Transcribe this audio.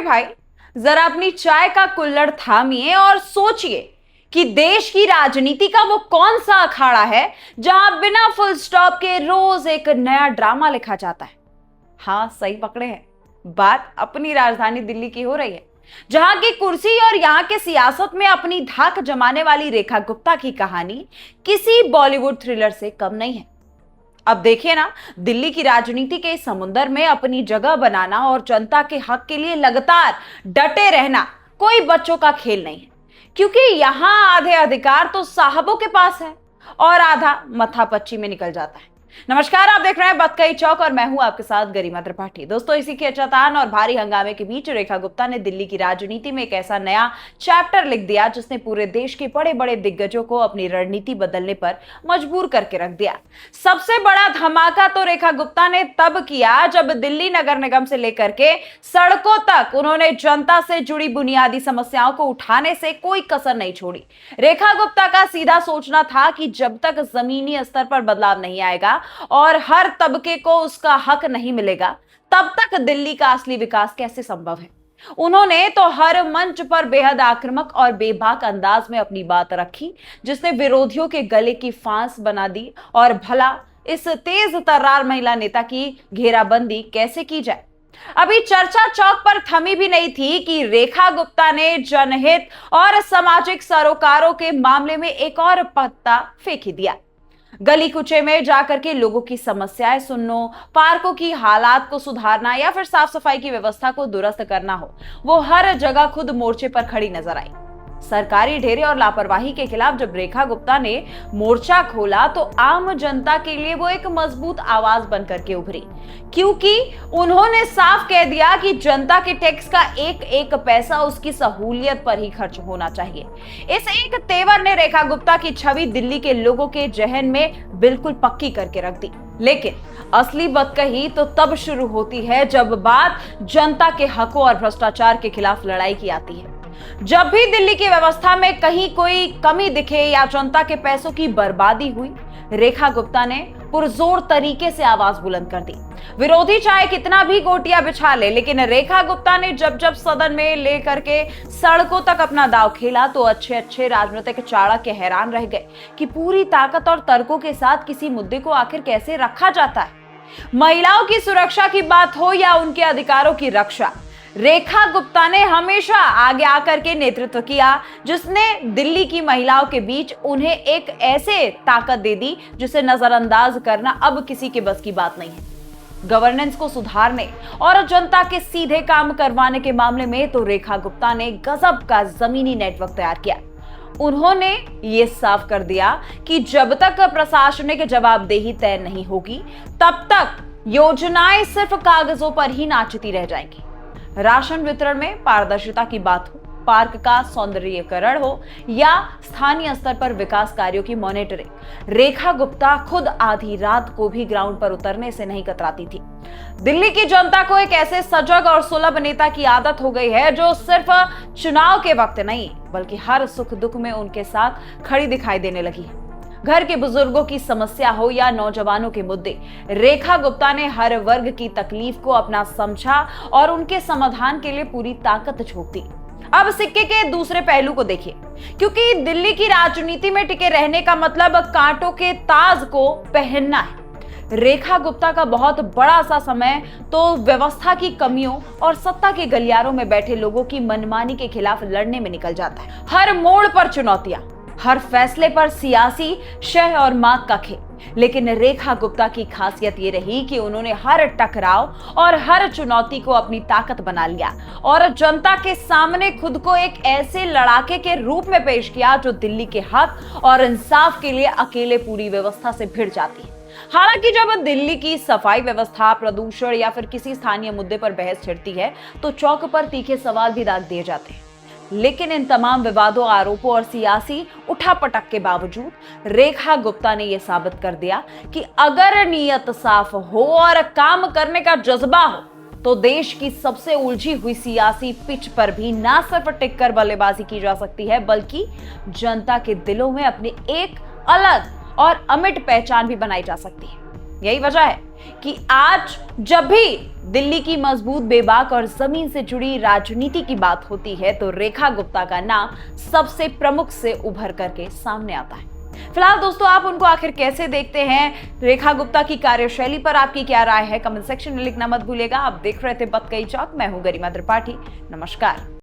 भाई, जरा अपनी चाय का कुल्हड़ थामिए और सोचिए कि देश की राजनीति का वो कौन सा अखाड़ा है जहां बिना फुल स्टॉप के रोज एक नया ड्रामा लिखा जाता है। हाँ, सही पकड़े हैं, बात अपनी राजधानी दिल्ली की हो रही है, जहां की कुर्सी और यहां के सियासत में अपनी धाक जमाने वाली रेखा गुप्ता की कहानी किसी बॉलीवुड थ्रिलर से कम नहीं है। अब देखिए ना, दिल्ली की राजनीति के इस समुंदर में अपनी जगह बनाना और जनता के हक के लिए लगातार डटे रहना कोई बच्चों का खेल नहीं है, क्योंकि यहां आधे अधिकार तो साहबों के पास है और आधा मथापच्ची में निकल जाता है। नमस्कार, आप देख रहे हैं बतकई चौक और मैं हूं आपके साथ गरिमा त्रिपाठी। दोस्तों, इसी के चतान और भारी हंगामे के बीच रेखा गुप्ता ने दिल्ली की राजनीति में एक ऐसा नया चैप्टर लिख दिया जिसने पूरे देश के बड़े बड़े दिग्गजों को अपनी रणनीति बदलने पर मजबूर करके रख दिया। सबसे बड़ा धमाका तो रेखा गुप्ता ने तब किया जब दिल्ली नगर निगम से लेकर के सड़कों तक उन्होंने जनता से जुड़ी बुनियादी समस्याओं को उठाने से कोई कसर नहीं छोड़ी। रेखा गुप्ता का सीधा सोचना था कि जब तक जमीनी स्तर पर बदलाव नहीं आएगा और हर तबके को उसका हक नहीं मिलेगा, तब तक दिल्ली का असली विकास कैसे संभव है। उन्होंने तो हर मंच पर बेहद आक्रामक और बेबाक अंदाज में अपनी बात रखी, जिसने विरोधियों के गले की फांस बना दी। और भला इस तेज तर्रार महिला नेता की घेराबंदी कैसे की जाए। अभी चर्चा चौक पर थमी भी नहीं थी कि रेखा गुप्ता ने जनहित और सामाजिक सरोकारों के मामले में एक और पत्ता फेंक ही दिया। गली कुचे में जाकर के लोगों की समस्याएं सुनना, पार्कों की हालात को सुधारना या फिर साफ सफाई की व्यवस्था को दुरुस्त करना हो, वो हर जगह खुद मोर्चे पर खड़ी नजर आई। सरकारी ढेरे और लापरवाही के खिलाफ जब रेखा गुप्ता ने मोर्चा खोला तो आम जनता के लिए वो एक मजबूत आवाज बनकर के उभरी, क्योंकि उन्होंने साफ कह दिया कि जनता के टैक्स का एक एक पैसा उसकी सहूलियत पर ही खर्च होना चाहिए। इस एक तेवर ने रेखा गुप्ता की छवि दिल्ली के लोगों के जहन में बिल्कुल पक्की करके रख दी। लेकिन असली बदकही तो तब शुरू होती है जब बात जनता के हकों और भ्रष्टाचार के खिलाफ लड़ाई की आती है। जब भी दिल्ली की व्यवस्था में कहीं कोई कमी दिखे या जनता के पैसों की बर्बादी हुई, रेखा गुप्ता ने पुरजोर तरीके से आवाज बुलंद कर दी। विरोधी चाहे कितना भी गोटियां बिछा ले, लेकिन रेखा गुप्ता ने जब जब सदन में लेकर के सड़कों तक अपना दांव खेला तो अच्छे अच्छे राजनीतिक चाणक्य हैरान रह गए कि पूरी ताकत और तर्कों के साथ किसी मुद्दे को आखिर कैसे रखा जाता है। महिलाओं की सुरक्षा की बात हो या उनके अधिकारों की रक्षा, रेखा गुप्ता ने हमेशा आगे आकर के नेतृत्व किया, जिसने दिल्ली की महिलाओं के बीच उन्हें एक ऐसे ताकत दे दी जिसे नजरअंदाज करना अब किसी के बस की बात नहीं है। गवर्नेंस को सुधारने और जनता के सीधे काम करवाने के मामले में तो रेखा गुप्ता ने गजब का जमीनी नेटवर्क तैयार किया। उन्होंने ये साफ कर दिया कि जब तक प्रशासनिक जवाबदेही तय नहीं होगी, तब तक योजनाएं सिर्फ कागजों पर ही नाचती रह जाएंगी। राशन वितरण में पारदर्शिता की बात हो, पार्क का सौंदर्यीकरण हो या स्थानीय स्तर पर विकास कार्यों की मॉनिटरिंग, रेखा गुप्ता खुद आधी रात को भी ग्राउंड पर उतरने से नहीं कतराती थी। दिल्ली की जनता को एक ऐसे सजग और सुलभ नेता की आदत हो गई है जो सिर्फ चुनाव के वक्त नहीं बल्कि हर सुख दुख में उनके साथ खड़ी दिखाई देने लगी है। घर के बुजुर्गों की समस्या हो या नौजवानों के मुद्दे, रेखा गुप्ता ने हर वर्ग की तकलीफ को अपना समझा और उनके समाधान के लिए पूरी ताकत झोंक दी। अब सिक्के के दूसरे पहलू को देखिए, क्योंकि दिल्ली की राजनीति में टिके रहने का मतलब कांटों के ताज को पहनना है। रेखा गुप्ता का बहुत बड़ा सा समय तो व्यवस्था की कमियों और सत्ता के गलियारों में बैठे लोगों की मनमानी के खिलाफ लड़ने में निकल जाता है। हर मोड़ पर चुनौतियां, हर फैसले पर सियासी शह और माग का खेल। लेकिन रेखा गुप्ता की खासियत ये रही कि उन्होंने हर टकराव और हर चुनौती को अपनी ताकत बना लिया और जनता के सामने खुद को एक ऐसे लड़ाके के रूप में पेश किया जो दिल्ली के हक और इंसाफ के लिए अकेले पूरी व्यवस्था से भिड़ जाती है। हालांकि जब दिल्ली की सफाई व्यवस्था, प्रदूषण या फिर किसी स्थानीय मुद्दे पर बहस छिड़ती है तो चौक पर तीखे सवाल भी दाग दिए जाते हैं। लेकिन इन तमाम विवादों, आरोपों और सियासी उठापटक के बावजूद रेखा गुप्ता ने यह साबित कर दिया कि अगर नीयत साफ हो और काम करने का जज्बा हो तो देश की सबसे उलझी हुई सियासी पिच पर भी ना सिर्फ टिककर बल्लेबाजी की जा सकती है बल्कि जनता के दिलों में अपनी एक अलग और अमिट पहचान भी बनाई जा सकती है। यही वजह है कि आज जब भी दिल्ली की मजबूत, बेबाक और जमीन से जुड़ी राजनीति की बात होती है तो रेखा गुप्ता का नाम सबसे प्रमुख से उभर करके सामने आता है। फिलहाल दोस्तों, आप उनको आखिर कैसे देखते हैं? रेखा गुप्ता की कार्यशैली पर आपकी क्या राय है? कमेंट सेक्शन में लिखना मत भूलिएगा। आप देख रहे थे बतकही चौक, मैं हूं गरिमा त्रिपाठी। नमस्कार।